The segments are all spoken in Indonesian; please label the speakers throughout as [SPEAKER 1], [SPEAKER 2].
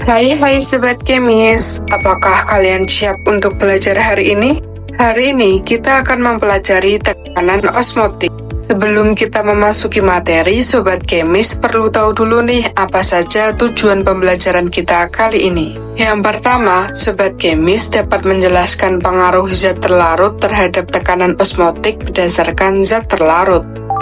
[SPEAKER 1] Hai Sobat Kemis, apakah kalian siap untuk belajar hari ini? Hari ini kita akan mempelajari tekanan osmotik. Sebelum kita memasuki materi, Sobat Kemis perlu tahu dulu nih apa saja tujuan pembelajaran kita kali ini. Yang pertama, Sobat Kemis dapat menjelaskan pengaruh zat terlarut terhadap tekanan osmotik berdasarkan zat terlarut.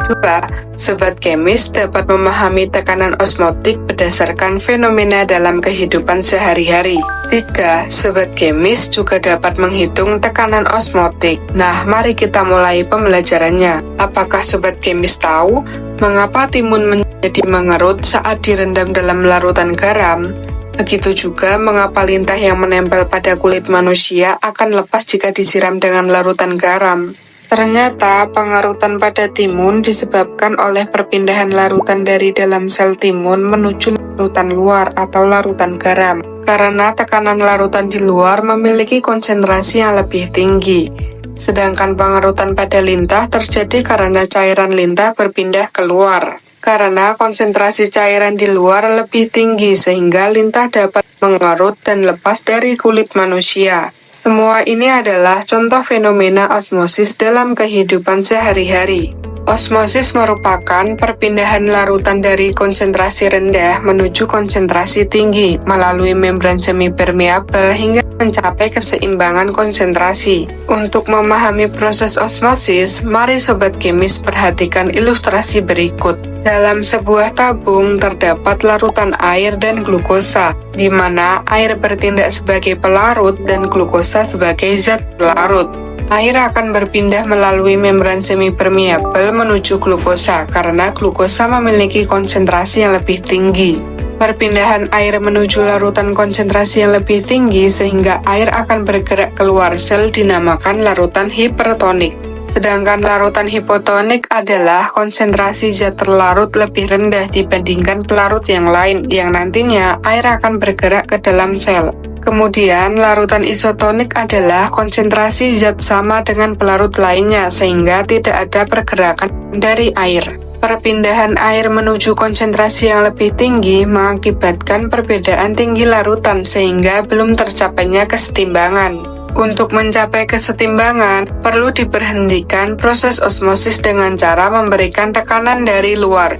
[SPEAKER 1] 2. Sobat Kemis dapat memahami tekanan osmotik berdasarkan fenomena dalam kehidupan sehari-hari. 3. Sobat Kemis juga dapat menghitung tekanan osmotik. Nah, mari kita mulai pembelajarannya. Apakah Sobat Kemis tahu mengapa timun menjadi mengerut saat direndam dalam larutan garam? Begitu juga mengapa lintah yang menempel pada kulit manusia akan lepas jika disiram dengan larutan garam. Ternyata pengarutan pada timun disebabkan oleh perpindahan larutan dari dalam sel timun menuju larutan luar atau larutan garam. Karena tekanan larutan di luar memiliki konsentrasi yang lebih tinggi. Sedangkan pengarutan pada lintah terjadi karena cairan lintah berpindah keluar. Karena konsentrasi cairan di luar lebih tinggi sehingga lintah dapat mengerut dan lepas dari kulit manusia. Semua ini adalah contoh fenomena osmosis dalam kehidupan sehari-hari. Osmosis merupakan perpindahan larutan dari konsentrasi rendah menuju konsentrasi tinggi melalui membran semipermeabel hingga mencapai keseimbangan konsentrasi. Untuk memahami proses osmosis, mari Sobat Kemis perhatikan ilustrasi berikut. Dalam sebuah tabung terdapat larutan air dan glukosa, di mana air bertindak sebagai pelarut dan glukosa sebagai zat pelarut. Air akan berpindah melalui membran semipermeabel menuju glukosa karena glukosa memiliki konsentrasi yang lebih tinggi. Perpindahan air menuju larutan konsentrasi yang lebih tinggi sehingga air akan bergerak keluar sel dinamakan larutan hipertonik. Sedangkan larutan hipotonik adalah konsentrasi zat terlarut lebih rendah dibandingkan pelarut yang lain yang nantinya air akan bergerak ke dalam sel. Kemudian larutan isotonik adalah konsentrasi zat sama dengan pelarut lainnya sehingga tidak ada pergerakan dari air. Perpindahan air menuju konsentrasi yang lebih tinggi mengakibatkan perbedaan tinggi larutan sehingga belum tercapainya kesetimbangan. Untuk mencapai kesetimbangan, perlu diberhentikan proses osmosis dengan cara memberikan tekanan dari luar.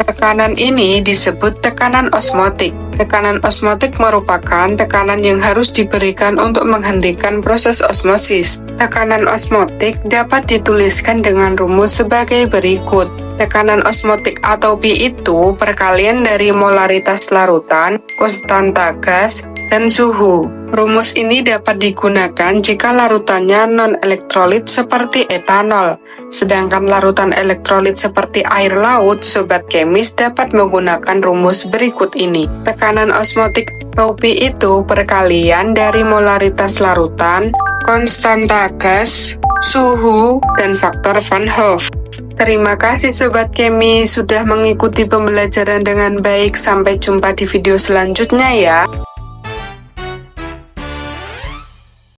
[SPEAKER 1] Tekanan ini disebut tekanan osmotik. Tekanan osmotik merupakan tekanan yang harus diberikan untuk menghentikan proses osmosis. Tekanan osmotik dapat dituliskan dengan rumus sebagai berikut. Tekanan osmotik atau P itu perkalian dari molaritas larutan, konstanta gas, dan suhu. Rumus ini dapat digunakan jika larutannya non-elektrolit seperti etanol. Sedangkan larutan elektrolit seperti air laut, Sobat Kemis dapat menggunakan rumus berikut ini. Tekanan osmotik atau P itu perkalian dari molaritas larutan, konstanta gas, suhu, dan faktor Van Hoff. Terima kasih Sobat Kemis sudah mengikuti pembelajaran dengan baik. Sampai jumpa di video selanjutnya ya.